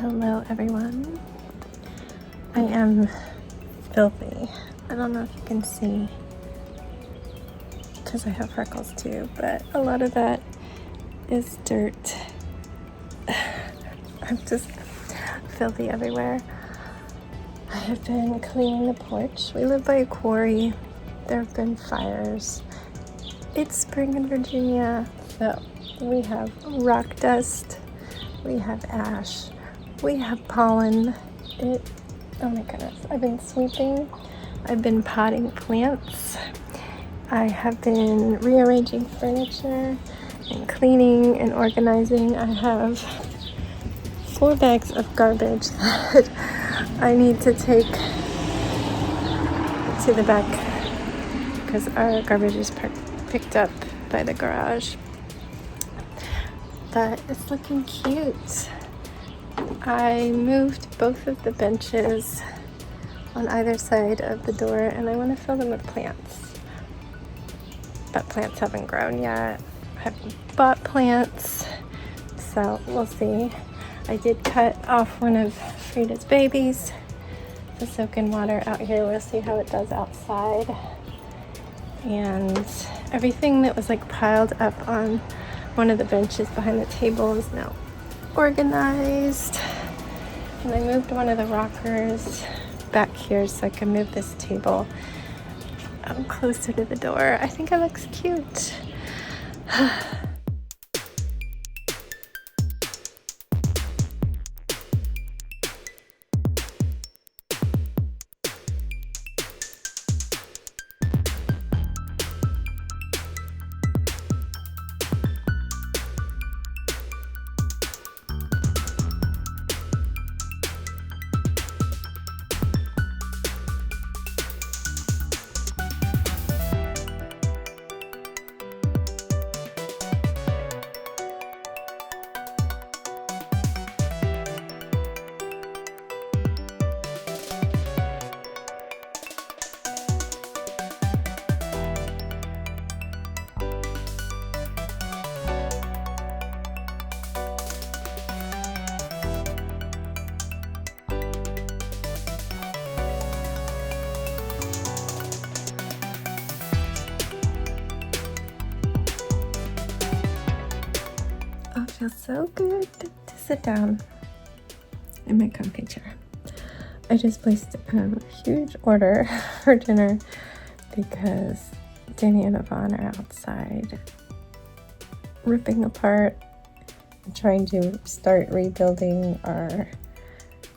Hello everyone. I am filthy. I don't know if you can see because I have freckles too, but a lot of that is dirt. I'm just filthy everywhere. I have been cleaning the porch. We live by a quarry. There have been fires. It's spring in Virginia, so we have rock dust, we have ash, we have pollen. Oh my goodness. I've been sweeping. I've been potting plants. I have been rearranging furniture and cleaning and organizing. I have 4 bags of garbage that I need to take to the back because our garbage is picked up by the garage. But it's looking cute. I moved both of the benches on either side of the door and I want to fill them with plants. But plants haven't grown yet. I haven't bought plants, so we'll see. I did cut off one of Frida's babies to soak in water out here. We'll see how it does outside. And everything that was like piled up on one of the benches behind the table is now organized. And I moved one of the rockers back here so I can move this table closer to the door. I think it looks cute. Oh, it feels so good to sit down in my comfy chair. I just placed a huge order for dinner because Danny and Yvonne are outside ripping apart and trying to start rebuilding our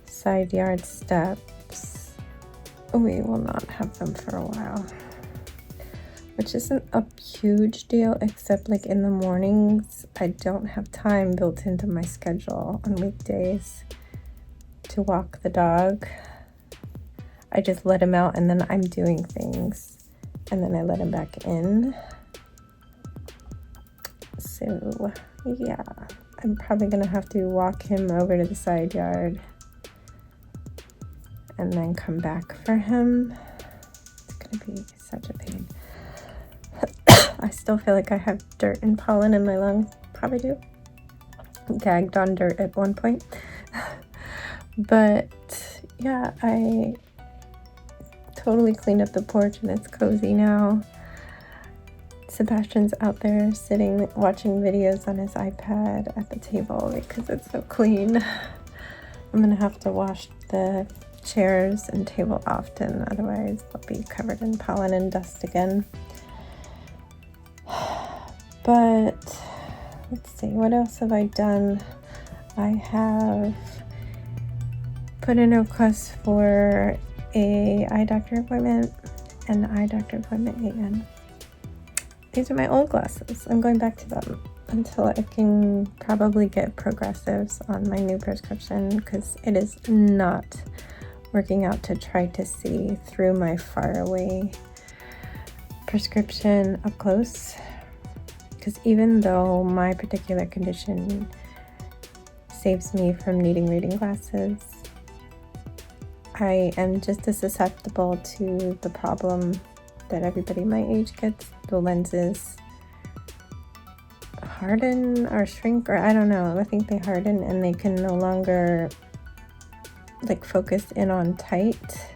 side yard steps. We will not have them for a while, which isn't a huge deal, except like in the mornings, I don't have time built into my schedule on weekdays to walk the dog. I just let him out and then I'm doing things and then I let him back in. So yeah, I'm probably gonna have to walk him over to the side yard and then come back for him. It's gonna be such a pain. I still feel like I have dirt and pollen in my lungs. Probably do. Gagged on dirt at one point. But yeah, I totally cleaned up the porch and it's cozy now. Sebastian's out there sitting watching videos on his iPad at the table because it's so clean. I'm gonna have to wash the chairs and table often, otherwise they'll be covered in pollen and dust again. But let's see, what else have I done? I have put in a request for a eye doctor appointment and an eye doctor appointment again. These are my old glasses. I'm going back to them until I can probably get progressives on my new prescription because it is not working out to try to see through my faraway prescription up close. Because even though my particular condition saves me from needing reading glasses, I am just as susceptible to the problem that everybody my age gets. The lenses harden or shrink, or I don't know. I think they harden and they can no longer like focused in on tight.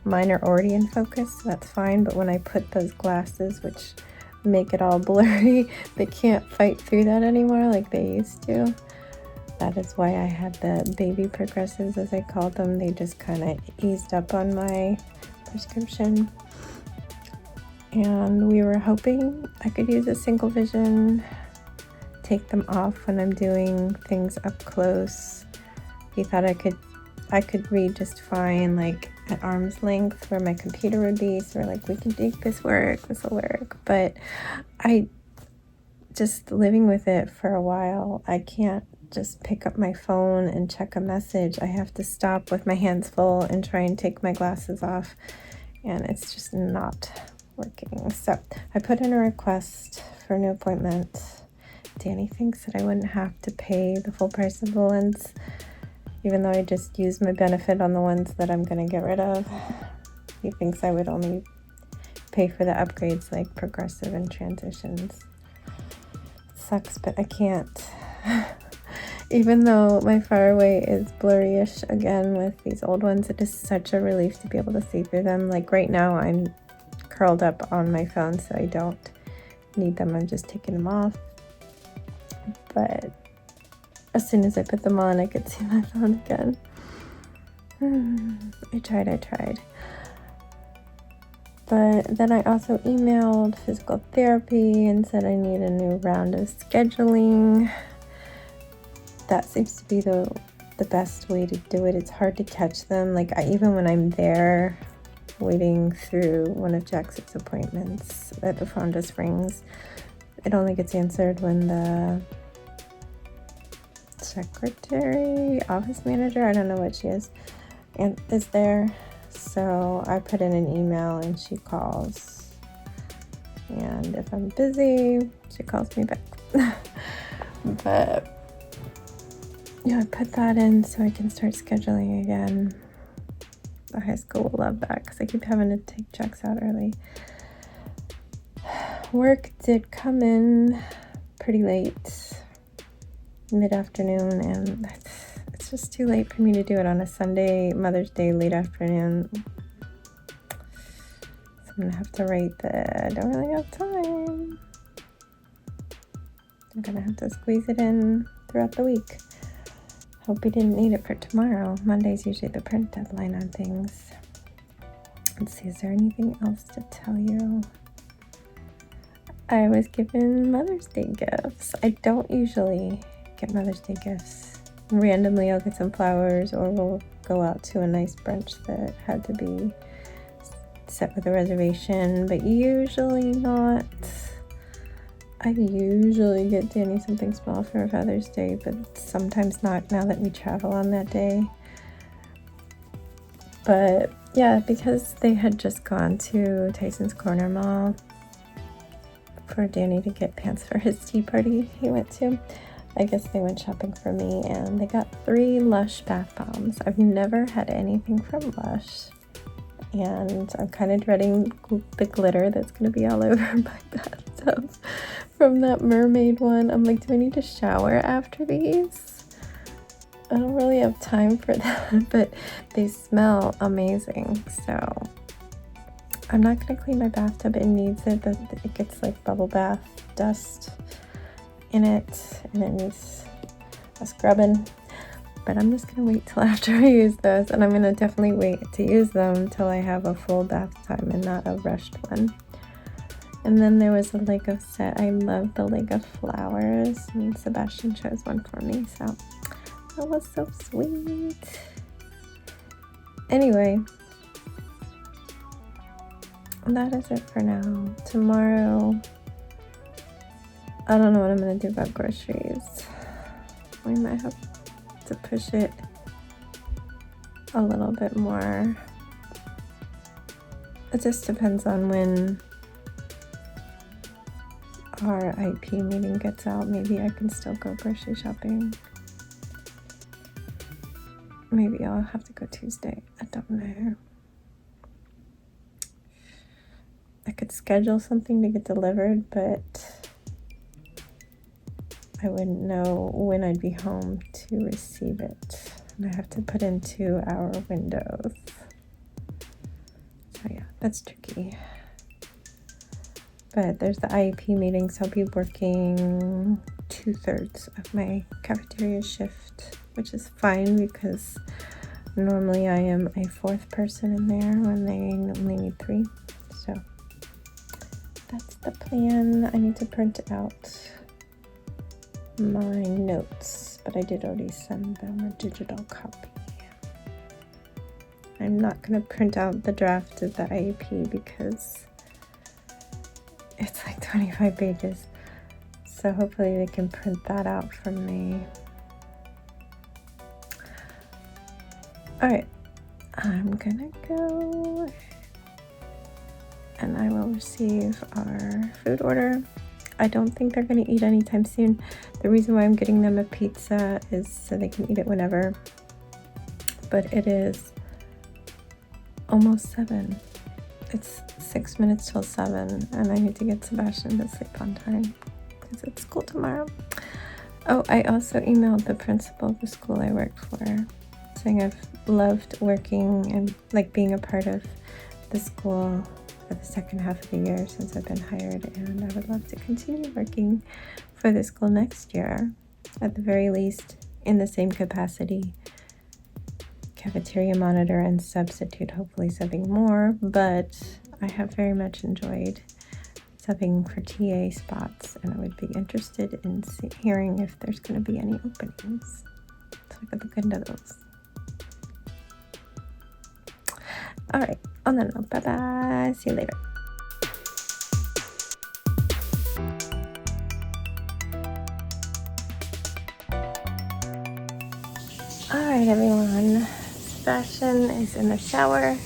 Mine are already in focus, so that's fine, but when I put those glasses, which make it all blurry, they can't fight through that anymore like they used to. That is why I had the baby progressives, as I called them. They just kind of eased up on my prescription. And we were hoping I could use a single vision, take them off when I'm doing things up close. He thought I could read just fine, like at arm's length where my computer would be, so we're like, we can make this work, this will work. But I just living with it for a while, I can't just pick up my phone and check a message. I have to stop with my hands full and try and take my glasses off, and it's just not working. So I put in a request for a new appointment. Danny thinks that I wouldn't have to pay the full price of the lens, even though I just used my benefit on the ones that I'm going to get rid of. He thinks I would only pay for the upgrades like progressive and transitions. Sucks, but I can't. Even though my faraway is blurry-ish again with these old ones, it is such a relief to be able to see through them. Like right now I'm curled up on my phone, so I don't need them. I'm just taking them off. But as soon as I put them on, I could see my phone again. I tried. But then I also emailed physical therapy and said I need a new round of scheduling. That seems to be the best way to do it. It's hard to catch them. Like even when I'm there waiting through one of Jackson's appointments, that the phone just rings. It only gets answered when the secretary, office manager, I don't know what she is, and is there. So I put in an email and she calls, and if I'm busy, she calls me back. But yeah, I put that in so I can start scheduling again. The high school will love that because I keep having to take checks out early. Work did come in pretty late, mid-afternoon, and it's just too late for me to do it on a Sunday, Mother's Day, late afternoon. So I'm gonna have to write that I don't really have time. I'm gonna have to squeeze it in throughout the week. Hope we didn't need it for tomorrow. Monday's usually the print deadline on things. Let's see, is there anything else to tell you? I was given Mother's Day gifts. I don't usually get Mother's Day gifts. Randomly I'll get some flowers, or we'll go out to a nice brunch that had to be set with a reservation, but usually not. I usually get Danny something small for Father's Day, but sometimes not now that we travel on that day. But yeah, because they had just gone to Tyson's Corner Mall for Danny to get pants for his tea party he went to, I guess they went shopping for me, and they got 3 Lush bath bombs. I've never had anything from Lush, and I'm kind of dreading the glitter that's going to be all over my bathtub from that mermaid one. I'm like, do I need to shower after these? I don't really have time for that, but they smell amazing, so I'm not going to clean my bathtub. It needs it, but it gets like bubble bath dust in it, and it needs a scrubbing. But I'm just going to wait till after I use those, and I'm going to definitely wait to use them until I have a full bath time and not a rushed one. And then there was a Lego set. I love the Lego flowers, and Sebastian chose one for me, so that was so sweet. Anyway, that is it for now. Tomorrow, I don't know what I'm going to do about groceries. We might have to push it a little bit more. It just depends on when our IP meeting gets out. Maybe I can still go grocery shopping. Maybe I'll have to go Tuesday. I don't know. I could schedule something to get delivered, but I wouldn't know when I'd be home to receive it. And I have to put in 2-hour windows. So yeah, that's tricky. But there's the IEP meeting, so I'll be working 2/3 of my cafeteria shift, which is fine because normally I am a 4th person in there when they only need 3. So that's the plan. I need to print out my notes, but I did already send them a digital copy. I'm not going to print out the draft of the IEP because it's like 25 pages. So hopefully they can print that out for me. Alright, I'm gonna go and I will receive our food order. I don't think they're gonna eat anytime soon. The reason why I'm getting them a pizza is so they can eat it whenever. But it is almost 7. It's 6 minutes till 7, and I need to get Sebastian to sleep on time because it's school tomorrow. Oh, I also emailed the principal of the school I work for, saying I've loved working and like being a part of the school for the second half of the year since I've been hired, and I would love to continue working for the school next year, at the very least in the same capacity. Cafeteria monitor and substitute, hopefully subbing more, but I have very much enjoyed subbing for TA spots, and I would be interested in hearing if there's going to be any openings, so I could look into those. Alright, on that note, bye bye, see you later. Alright everyone, Sebastian is in the shower,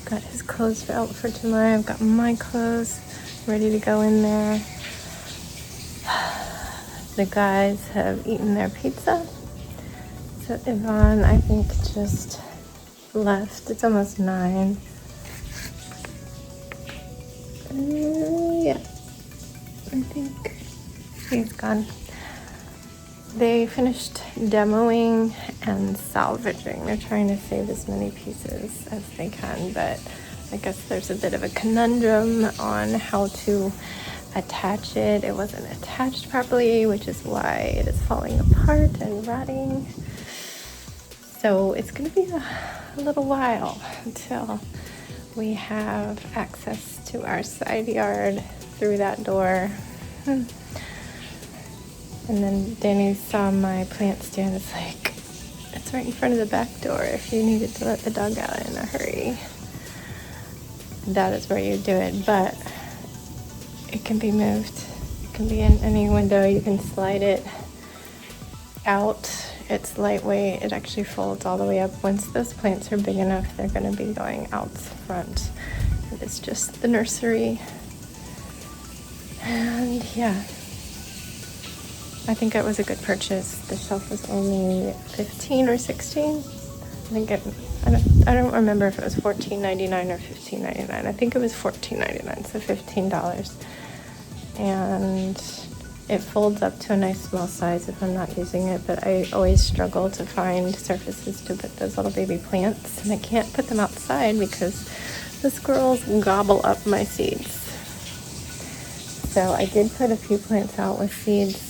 got his clothes out for tomorrow. I've got my clothes ready to go in there. The guys have eaten their pizza, so Yvonne I think just left. It's almost 9. Yeah, I think he's gone. They finished demoing and salvaging. They're trying to save as many pieces as they can, but I guess there's a bit of a conundrum on how to attach it. It wasn't attached properly, which is why it is falling apart and rotting. So it's going to be a little while until we have access to our side yard through that door. And then Danny saw my plant stand. It's like, it's right in front of the back door if you needed to let the dog out in a hurry. That is where you do it, but it can be moved. It can be in any window. You can slide it out. It's lightweight. It actually folds all the way up. Once those plants are big enough, they're going to be going out front. It's just the nursery. And yeah, I think it was a good purchase. The shelf was only 15 or 16. I don't remember if it was $14.99 or $15.99. I think it was $14.99, so $15. And it folds up to a nice small size if I'm not using it, but I always struggle to find surfaces to put those little baby plants, and I can't put them outside because the squirrels gobble up my seeds. So I did put a few plants out with seeds.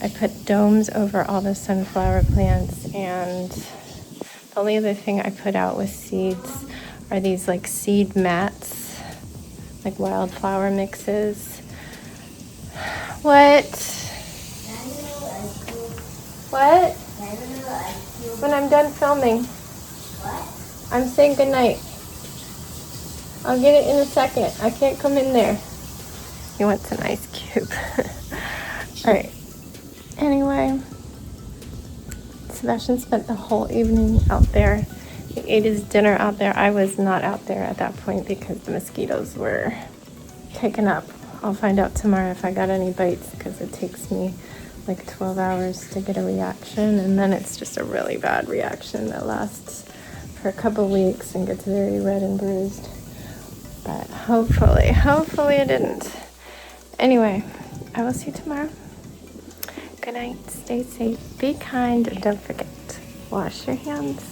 I put domes over all the sunflower plants, and the only other thing I put out with seeds are these like seed mats, like wildflower mixes. What? What? When I'm done filming. What? I'm saying goodnight. I'll get it in a second. I can't come in there. He wants an ice cube. Alright. Anyway, Sebastian spent the whole evening out there. He ate his dinner out there. I was not out there at that point because the mosquitoes were taken up. I'll find out tomorrow if I got any bites because it takes me like 12 hours to get a reaction, and then it's just a really bad reaction that lasts for a couple weeks and gets very red and bruised. But hopefully it didn't. Anyway, I will see you tomorrow. Good night, stay safe, be kind, don't forget, wash your hands.